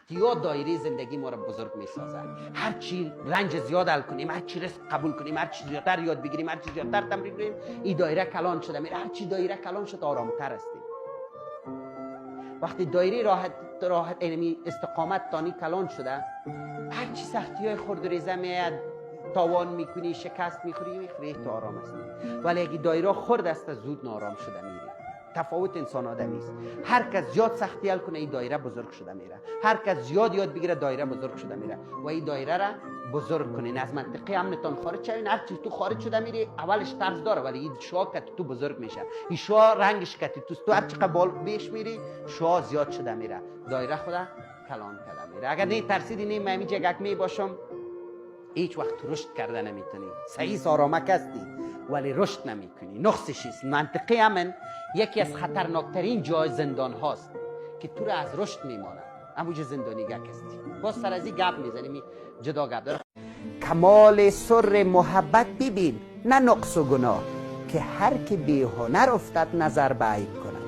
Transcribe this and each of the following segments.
سختی ها دایره زندگی ما رو بزرگ میسازه. هر چی رنج زیاد حل کنیم، هر چی رزق قبول کنیم، هر چی زیادتر یاد بگیریم، هر چی زیادتر تمرین کنیم، این دایره کلان شده میره. هر چی دایره کلان شد آرامتر هستیم. وقتی دایره راحت اینمی استقامت تانی کلان شده، هر چی سختی های خرد و ریزه میاد، تاوان میکنی، شکست میخوری تو آرام هستی. ولی اگه دایره خرد است زود ناآرام شده میری. تفاوت انسان آدمی است. هر کس زیاد سختی حل کنه این دایره بزرگ شده میره. هر کس زیاد یاد بگیره دایره بزرگ شده میره. و این دایره را بزرگ کنین، از منطقه امنتان خارج شوین. هر چیز تو خارج شده میری اولش طرز داره، ولی این شعاع که تو بزرگ میشه. این شعاع رنگش که تو هر چقدر بال بیش میری شعاع زیاد شده میره. دایره خدا کلان کرده میره. اگر نه ترسیدی نه من اینجا گک می باشم، هیچ وقت رشد کرده نمیتونی. صحیح آرامک هستی ولی رشد نمیکنی. نقصش است. منطقه امن یکی از خطرناکترین جای زندان هاست که تو را از رشد میمانه. همونجا زندانی گک هستی. باز سر از این گپ میزنیم، جدا گپ داره. کمال سر محبت ببین، نه نقص و گناه، که هر که بی هنر افتد نظر به عیب کنه.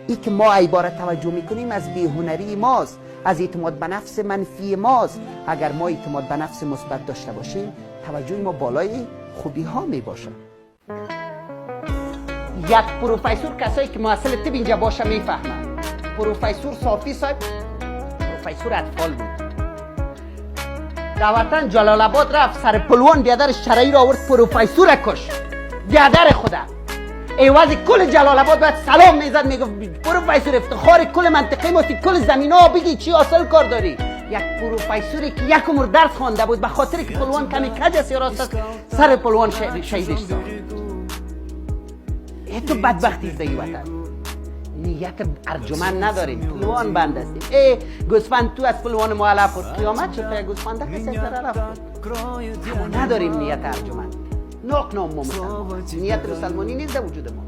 این که ما عیباره توجه میکنیم از بی هنری ماست، از اعتماد به نفس منفی ماست. اگر ما اعتماد به نفس مثبت داشته باشیم توجه ما بالای خوبی ها می باشه. یک پروفسور کسایی که محصل طب اینجا باشه میفهمن. پروفسور صافی صاحب پروفسور اطفال بود. در وطن جلال آباد رفت، سر پلوان بیادرش چرایی را آورد، پروفسور کش. بیادر خدا ایواز کل جلال آباد باید سلام میزد، میگفت پروفسور افتخار کل منطقه ماستی، کل زمین ها، بگی چی حاصل کار داری. یک پروفسوری که یک عمر درس خوانده بود، به خاطر که پلوان کمی کج است یا راست سر پلوان شهیدش ساخت. تو بدبختی است در وطن. نیت ارجمند نداریم، پلوان بند هستیم. گوسفند تو از پلوان ما علف بود، قیامت شد تا گوسفنده کسی سر علف بود. اما نداریم نیت ارجمند. ناک نام ما نیت مسلمانی نیست در وجود ما.